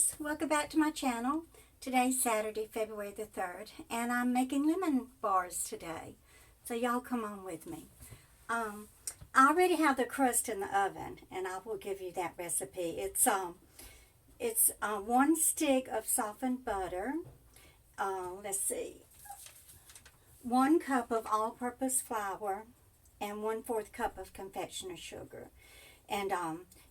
Crust. Welcome back to my channel. Today's Saturday, February the 3rd, and I'm making lemon bars today. So y'all come on with me. I already have the crust in the oven, and I will give you that recipe. It's 1 stick of softened butter. Let's see. 1 cup of all-purpose flour and 1/4 cup of confectioner's sugar. And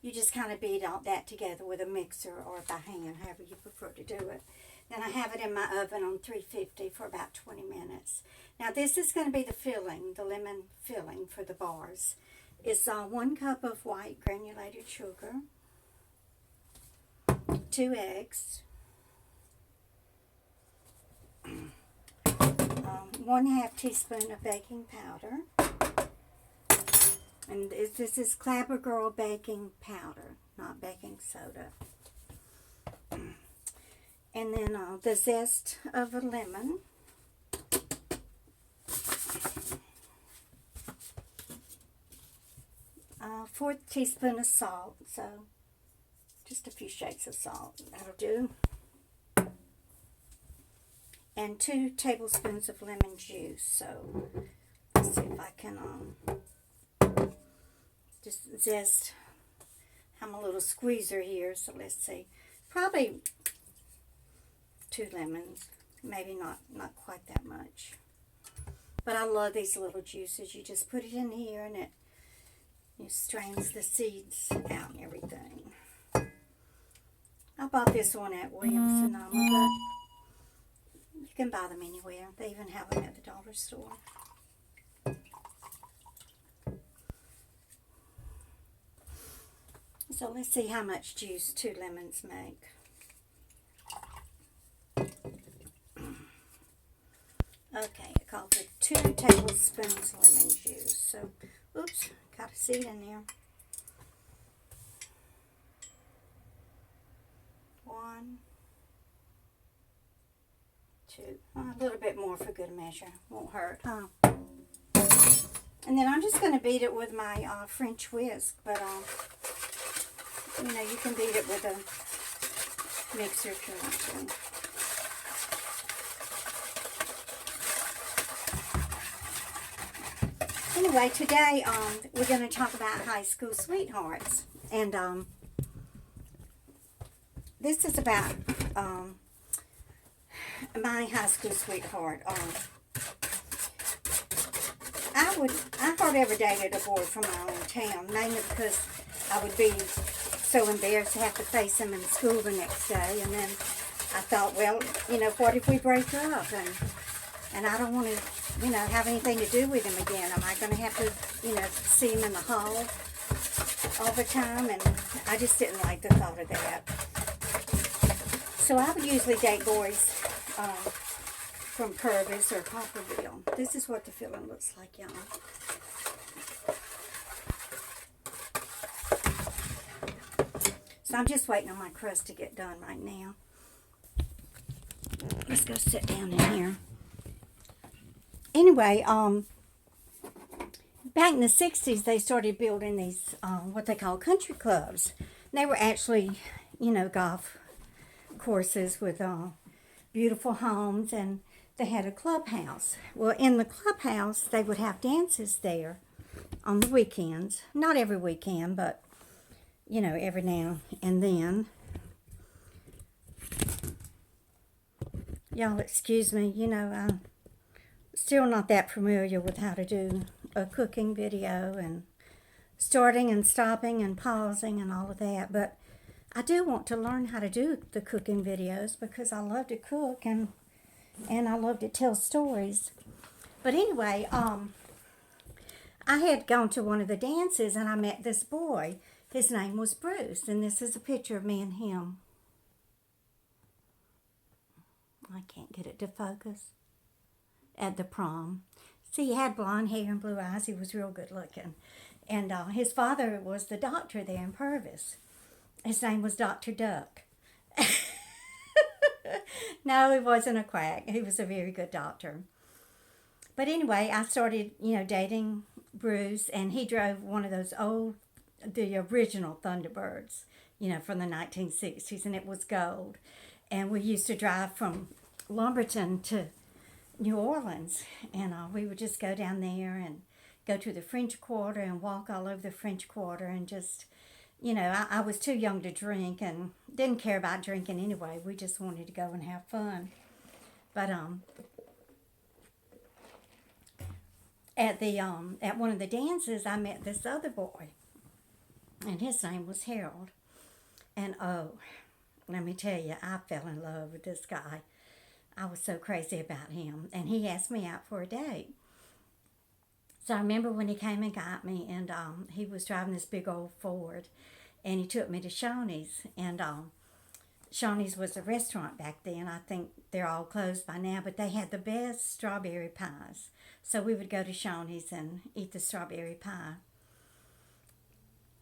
you just kind of beat all that together with a mixer or by hand, however you prefer to do it. Then I have it in my oven on 350 for about 20 minutes. Now this is going to be the filling, the lemon filling for the bars. It's 1 cup of white granulated sugar, 2 eggs, 1/2 teaspoon of baking powder. And this is Clabber Girl baking powder, not baking soda. And then the zest of a lemon. 1/4 teaspoon of salt, so just a few shakes of salt, that'll do. And 2 tablespoons of lemon juice, so let's see if I can just zest. I'm a little squeezer here, so let's see. Probably 2 lemons, maybe not quite that much. But I love these little juices. You just put it in here and it strains the seeds out and everything. I bought this one at Williams-Sonoma, but you can buy them anywhere. They even have them at the dollar store. So let's see how much juice 2 lemons make. Okay, it called for 2 tablespoons lemon juice. So, oops, got a seed in there. 1, 2, a little bit more for good measure. Won't hurt, huh? And then I'm just going to beat it with my French whisk, but you know, you can beat it with a mixer if you want to. Anyway, today we're going to talk about high school sweethearts. And this is about my high school sweetheart. I hardly ever dated a boy from my own town, mainly because I would be so embarrassed to have to face him in school the next day. And then I thought, well, you know, what if we break up and I don't want to, you know, have anything to do with him again? Am I going to have to, you know, see him in the hall all the time? And I just didn't like the thought of that. So I would usually date boys from Purvis or Poplarville. This is what the filling looks like, y'all. So I'm just waiting on my crust to get done right now. Let's go sit down in here. Anyway, back in the 60s, they started building these, what they call country clubs. They were actually, you know, golf courses with beautiful homes, and they had a clubhouse. Well, in the clubhouse, they would have dances there on the weekends. Not every weekend, but you know, every now and then. Y'all excuse me, you know, I'm still not that familiar with how to do a cooking video and starting and stopping and pausing and all of that. But I do want to learn how to do the cooking videos because I love to cook and I love to tell stories. But anyway, I had gone to one of the dances and I met this boy. His name was Bruce, and this is a picture of me and him. I can't get it to focus. At the prom. See, he had blonde hair and blue eyes. He was real good looking. And his father was the doctor there in Purvis. His name was Dr. Duck. No, he wasn't a quack. He was a very good doctor. But anyway, I started, you know, dating Bruce, and he drove one of those the original Thunderbirds. from the 1960s, and it was gold. And we used to drive from Lumberton to New Orleans, and we would just go down there and go to the French Quarter and walk all over the French Quarter and just, I was too young to drink and didn't care about drinking anyway. We just wanted to go and have fun. But at one of the dances, I met this other boy, and his name was Harold. And oh, let me tell you, I fell in love with this guy. I was so crazy about him, and he asked me out for a date. So I remember when he came and got me, and he was driving this big old Ford, and he took me to Shawnee's, and Shawnee's was a restaurant back then. I think they're all closed by now, but they had the best strawberry pies. So we would go to Shawnee's and eat the strawberry pie.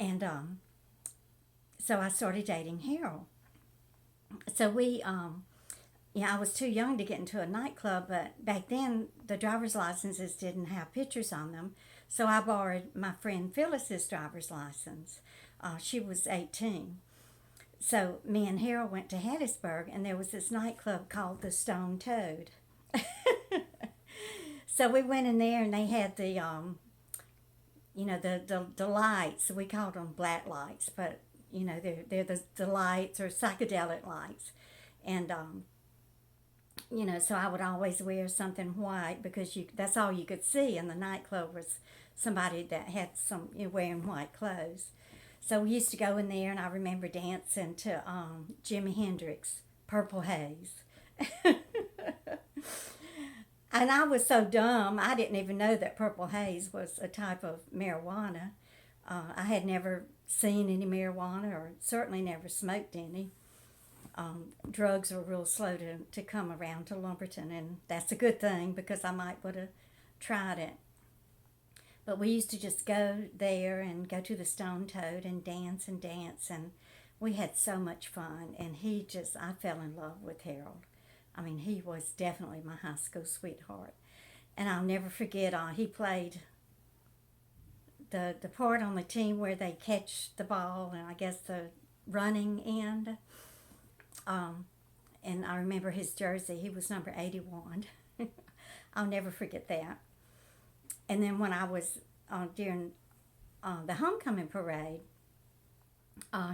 And so I started dating Harold. So I was too young to get into a nightclub, but back then the driver's licenses didn't have pictures on them. So I borrowed my friend Phyllis's driver's license. She was 18. So me and Harold went to Hattiesburg, and there was this nightclub called the Stone Toad. So we went in there, and they had the the lights. We called them black lights, but they're the lights or psychedelic lights, and so I would always wear something white because that's all you could see in the nightclub was somebody that had some wearing white clothes. So we used to go in there, and I remember dancing to Jimi Hendrix, Purple Haze. And I was so dumb, I didn't even know that Purple Haze was a type of marijuana. I had never seen any marijuana or certainly never smoked any. Drugs were real slow to come around to Lumberton, and that's a good thing because I might would have tried it. But we used to just go there and go to the Stone Toad and dance, and we had so much fun. And I fell in love with Harold. I mean, he was definitely my high school sweetheart. And I'll never forget, he played the part on the team where they catch the ball, and I guess the running end. And I remember his jersey. He was number 81. I'll never forget that. And then when I was during the homecoming parade,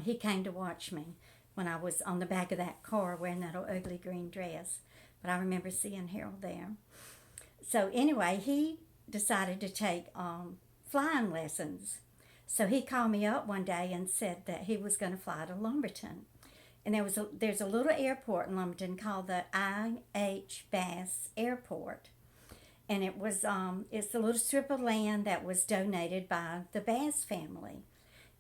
he came to watch me when I was on the back of that car wearing that old ugly green dress. But I remember seeing Harold there. So anyway, he decided to take flying lessons. So he called me up one day and said that he was going to fly to Lumberton. And there's a little airport in Lumberton called the I.H. Bass Airport. And it's a little strip of land that was donated by the Bass family.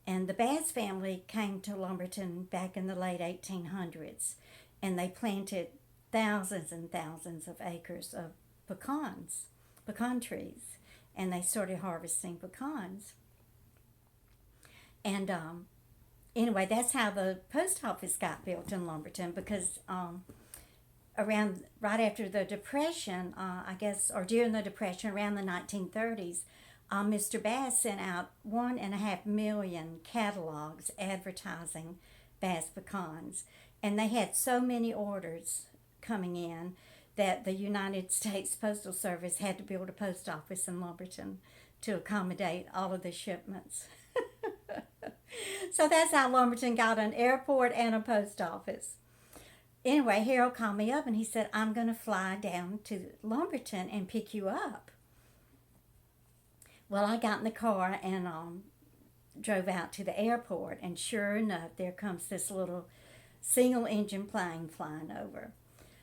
And the Bass family came to Lumberton back in the late 1800s. And they planted thousands and thousands of acres of pecan trees. And they started harvesting pecans. And anyway, that's how the post office got built in Lumberton, because right after the Depression, I guess, or during the Depression, around the 1930s, Mr. Bass sent out 1.5 million catalogs advertising Bass pecans. And they had so many orders coming in that the United States Postal Service had to build a post office in Lumberton to accommodate all of the shipments. So that's how Lumberton got an airport and a post office. Anyway, Harold called me up and he said, I'm going to fly down to Lumberton and pick you up. Well, I got in the car and drove out to the airport, and sure enough, there comes this little single-engine plane flying over.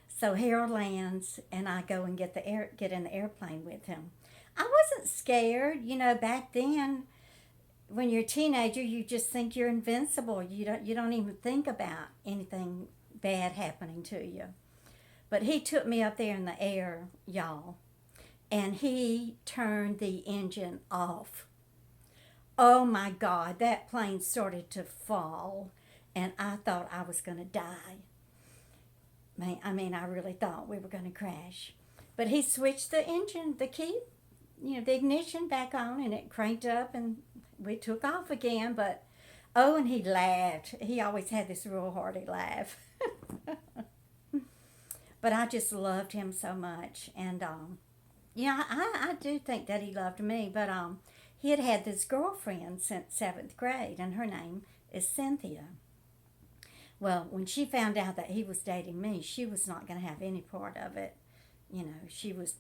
So Harold lands, and I go and get in the airplane with him. I wasn't scared. Back then, when you're a teenager, you just think you're invincible. You don't even think about anything bad happening to you. But he took me up there in the air, y'all, and he turned the engine off. Oh my God, that plane started to fall, and I thought I was going to die. I really thought we were going to crash. But he switched the engine, the ignition back on, and it cranked up, and we took off again. But Oh, and he laughed. He always had this real hearty laugh. But I just loved him so much. And, yeah, I do think that he loved me. But he had had this girlfriend since 7th grade, and her name is Cynthia. Well, when she found out that he was dating me, she was not going to have any part of it. You know, she was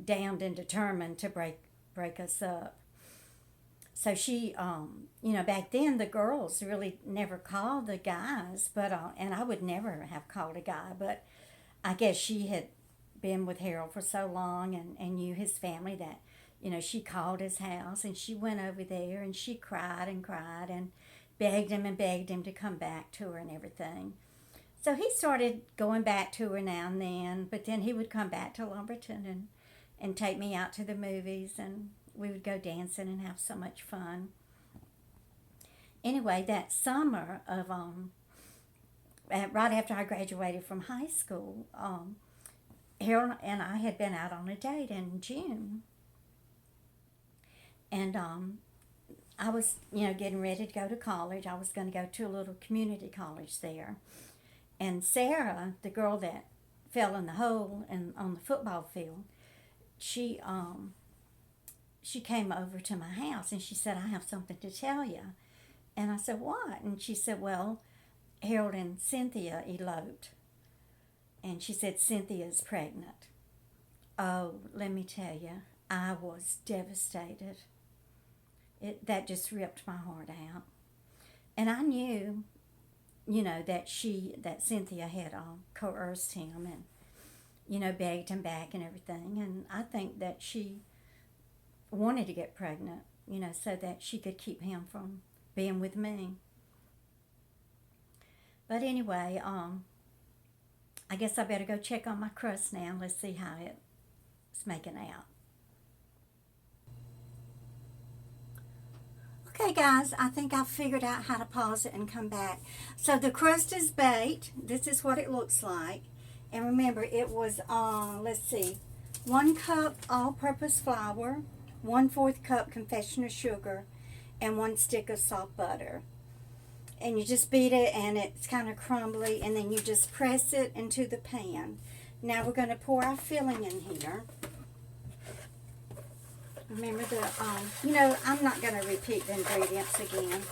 damned and determined to break us up. So she, back then the girls really never called the guys, but and I would never have called a guy, but I guess she had been with Harold for so long and knew his family that, she called his house and she went over there and she cried and begged him to come back to her and everything. So he started going back to her now and then, but then he would come back to Lumberton and take me out to the movies, and we would go dancing and have so much fun. Anyway, that summer of right after I graduated from high school, Harold and I had been out on a date in June, and I was getting ready to go to college. I was going to go to a little community college there, and Sarah, the girl that fell in the hole and on the football field, she came over to my house and she said, "I have something to tell you." And I said, "What?" And she said, "Well, Harold and Cynthia eloped." And she said, "Cynthia's pregnant." Oh, let me tell you, I was devastated. That just ripped my heart out. And I knew, that Cynthia had coerced him and, begged him back and everything. And I think that she wanted to get pregnant, so that she could keep him from being with me. But anyway, I guess I better go check on my crust now. Let's see how it's making out. Okay, guys, I think I've figured out how to pause it and come back. So the crust is baked. This is what it looks like. And remember, it was, let's see, 1 cup all-purpose flour, 1/4 cup confectioner's sugar, and 1 stick of soft butter. And you just beat it, and it's kind of crumbly, and then you just press it into the pan. Now we're going to pour our filling in here. Remember I'm not going to repeat the ingredients again.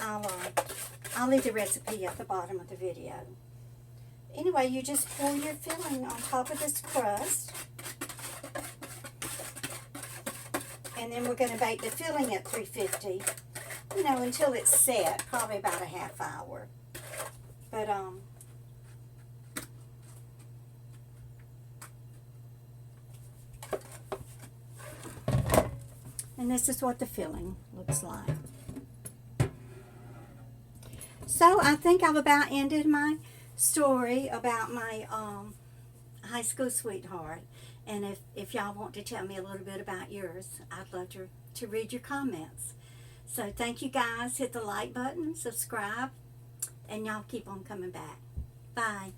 I'll leave the recipe at the bottom of the video. Anyway, you just pour your filling on top of this crust. And then we're going to bake the filling at 350, until it's set, probably about a half hour. But, and this is what the filling looks like. So I think I've about ended my story about my high school sweetheart. And if y'all want to tell me a little bit about yours, I'd love to read your comments. So thank you guys. Hit the like button, subscribe, and y'all keep on coming back. Bye.